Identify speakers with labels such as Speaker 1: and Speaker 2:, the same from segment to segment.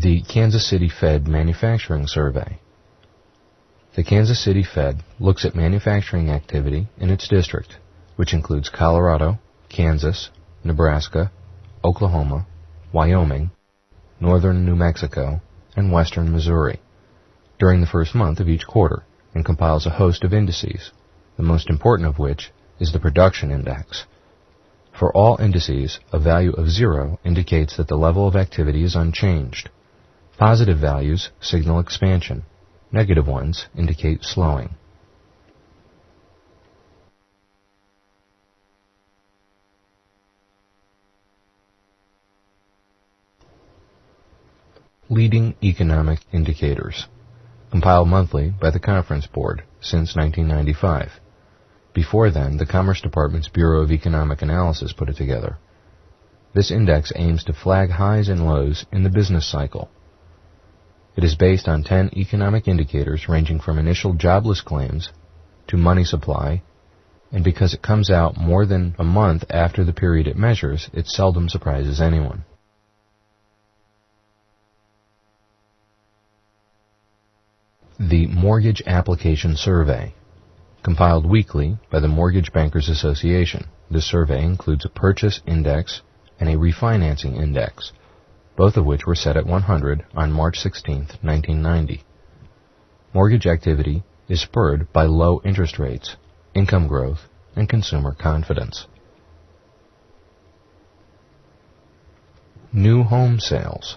Speaker 1: The Kansas City Fed Manufacturing Survey. The Kansas City Fed looks at manufacturing activity in its district, which includes Colorado, Kansas, Nebraska, Oklahoma, Wyoming, northern New Mexico, and western Missouri, during the first month of each quarter, and compiles a host of indices, the most important of which is the production index. For all indices, a value of 0 indicates that the level of activity is unchanged. Positive values signal expansion. Negative ones indicate slowing. Leading economic indicators. Compiled monthly by the Conference Board since 1995. Before then, the Commerce Department's Bureau of Economic Analysis put it together. This index aims to flag highs and lows in the business cycle. It is based on 10 economic indicators ranging from initial jobless claims to money supply, and because it comes out more than a month after the period it measures, it seldom surprises anyone. The Mortgage Application Survey. Compiled weekly by the Mortgage Bankers Association, this survey includes a purchase index and a refinancing index, both of which were set at 100 on March 16, 1990. Mortgage activity is spurred by low interest rates, income growth, and consumer confidence. New home sales.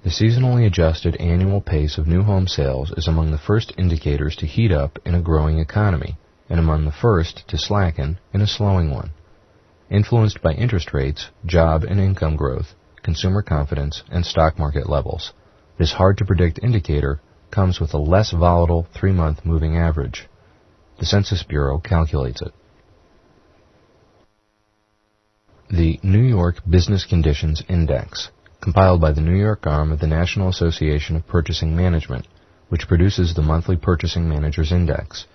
Speaker 1: The seasonally adjusted annual pace of new home sales is among the first indicators to heat up in a growing economy, and among the first to slacken in a slowing one. Influenced by interest rates, job and income growth, consumer confidence, and stock market levels, this hard-to-predict indicator comes with a less volatile 3-month moving average. The Census Bureau calculates it. The New York Business Conditions Index, compiled by the New York arm of the National Association of Purchasing Management, which produces the monthly Purchasing Managers Index.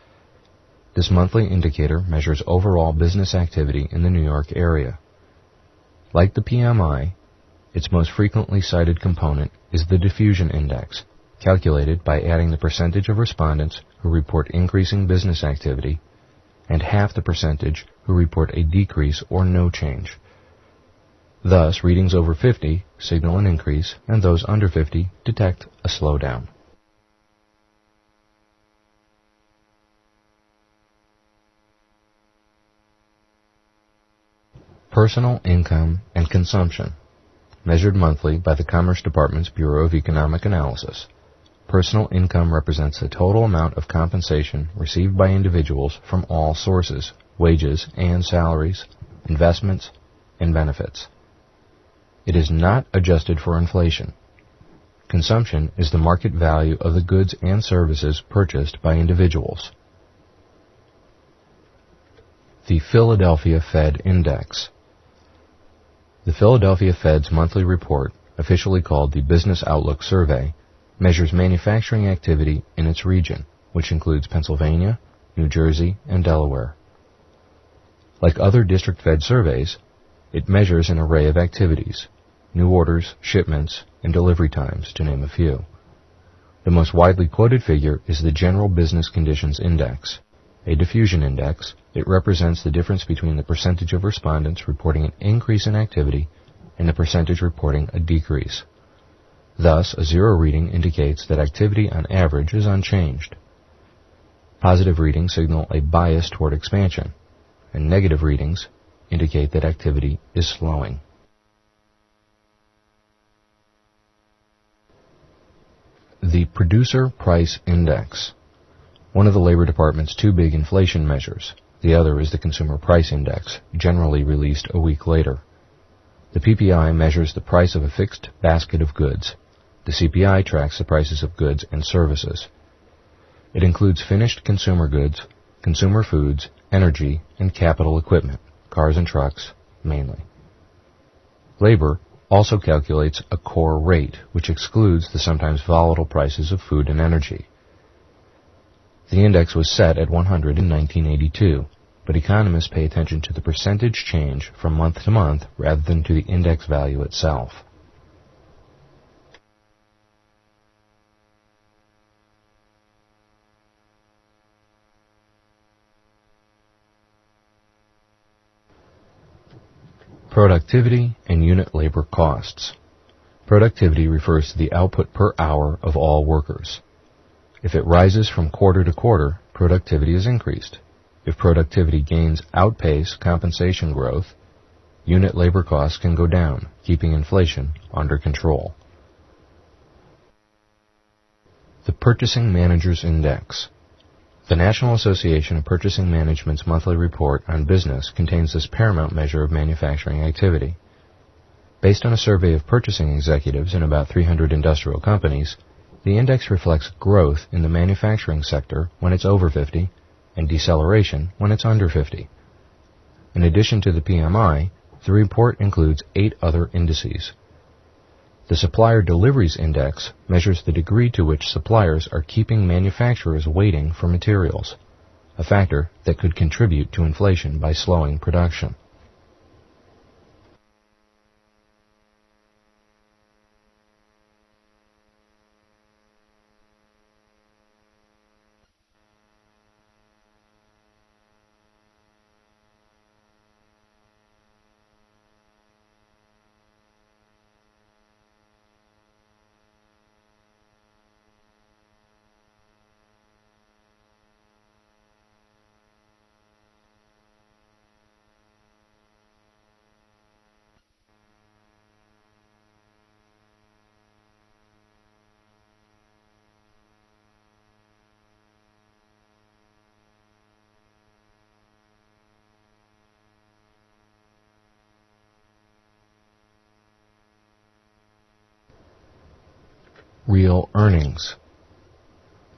Speaker 1: This monthly indicator measures overall business activity in the New York area. Like the PMI, its most frequently cited component is the diffusion index, calculated by adding the percentage of respondents who report increasing business activity and half the percentage who report a decrease or no change. Thus, readings over 50 signal an increase, and those under 50 detect a slowdown. Personal income and consumption. Measured monthly by the Commerce Department's Bureau of Economic Analysis. Personal income represents the total amount of compensation received by individuals from all sources, wages and salaries, investments, and benefits. It is not adjusted for inflation. Consumption is the market value of the goods and services purchased by individuals. The Philadelphia Fed Index. The Philadelphia Fed's monthly report, officially called the Business Outlook Survey, measures manufacturing activity in its region, which includes Pennsylvania, New Jersey, and Delaware. Like other district Fed surveys, it measures an array of activities, new orders, shipments, and delivery times, to name a few. The most widely quoted figure is the General Business Conditions Index, a diffusion index. It represents the difference between the percentage of respondents reporting an increase in activity and the percentage reporting a decrease. Thus, a 0 reading indicates that activity on average is unchanged. Positive readings signal a bias toward expansion, and negative readings indicate that activity is slowing. The Producer Price Index. One of the Labor Department's two big inflation measures. The other is the Consumer Price Index, generally released a week later. The PPI measures the price of a fixed basket of goods. The CPI tracks the prices of goods and services. It includes finished consumer goods, consumer foods, energy, and capital equipment, cars and trucks, mainly. Labor also calculates a core rate, which excludes the sometimes volatile prices of food and energy. The index was set at 100 in 1982, but economists pay attention to the percentage change from month to month rather than to the index value itself. Productivity and unit labor costs. Productivity refers to the output per hour of all workers. If it rises from quarter to quarter, productivity is increased. If productivity gains outpace compensation growth, unit labor costs can go down, keeping inflation under control. The Purchasing Managers Index. The National Association of Purchasing Management's monthly report on business contains this paramount measure of manufacturing activity. Based on a survey of purchasing executives in about 300 industrial companies, the index reflects growth in the manufacturing sector when it's over 50 and deceleration when it's under 50. In addition to the PMI, the report includes 8 other indices. The Supplier Deliveries Index measures the degree to which suppliers are keeping manufacturers waiting for materials, a factor that could contribute to inflation by slowing production. Real earnings.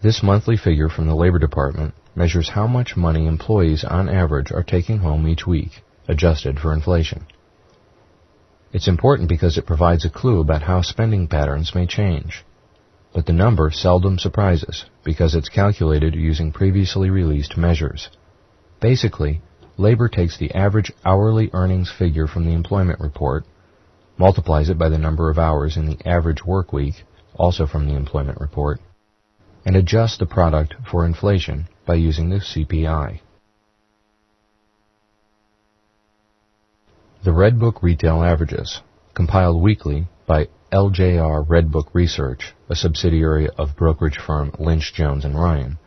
Speaker 1: This monthly figure from the Labor Department measures how much money employees on average are taking home each week, adjusted for inflation. It's important because it provides a clue about how spending patterns may change. But the number seldom surprises because it's calculated using previously released measures. Basically, labor takes the average hourly earnings figure from the employment report, multiplies it by the number of hours in the average work week, also from the employment report, and adjusts the product for inflation by using the CPI. The Red Book Retail Averages, compiled weekly by LJR Red Book Research, a subsidiary of brokerage firm Lynch, Jones & Ryan.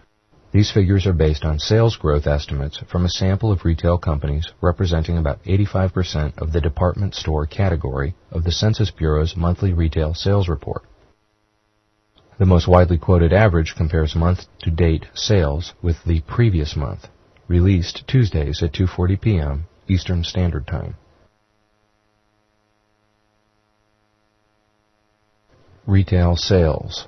Speaker 1: These figures are based on sales growth estimates from a sample of retail companies representing about 85% of the department store category of the Census Bureau's monthly retail sales report. The most widely quoted average compares month-to-date sales with the previous month, released Tuesdays at 2:40 p.m. Eastern Standard Time. Retail sales.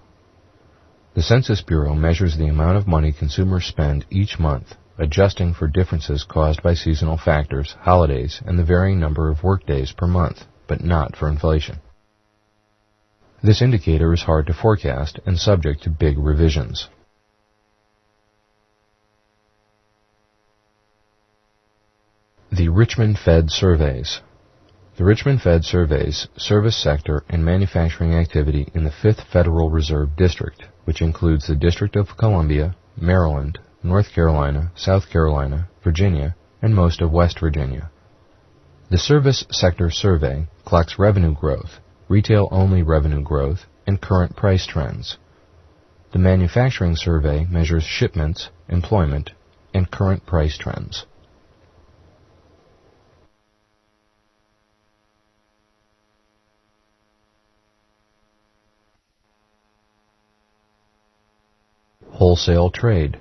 Speaker 1: The Census Bureau measures the amount of money consumers spend each month, adjusting for differences caused by seasonal factors, holidays, and the varying number of workdays per month, but not for inflation. This indicator is hard to forecast and subject to big revisions. The Richmond Fed Surveys. The Richmond Fed surveys service sector and manufacturing activity in the 5th Federal Reserve District, which includes the District of Columbia, Maryland, North Carolina, South Carolina, Virginia, and most of West Virginia. The Service Sector Survey clocks revenue growth, retail-only revenue growth, and current price trends. The Manufacturing Survey measures shipments, employment, and current price trends. Wholesale trade.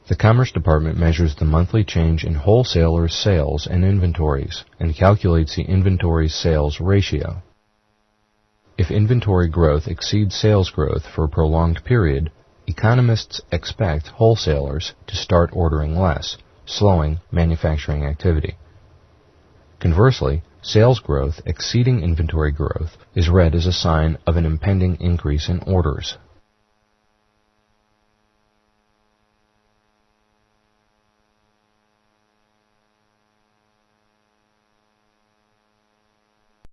Speaker 1: The Commerce Department measures the monthly change in wholesalers' sales and inventories and calculates the inventory-sales ratio. If inventory growth exceeds sales growth for a prolonged period, economists expect wholesalers to start ordering less, slowing manufacturing activity. Conversely, sales growth exceeding inventory growth is read as a sign of an impending increase in orders,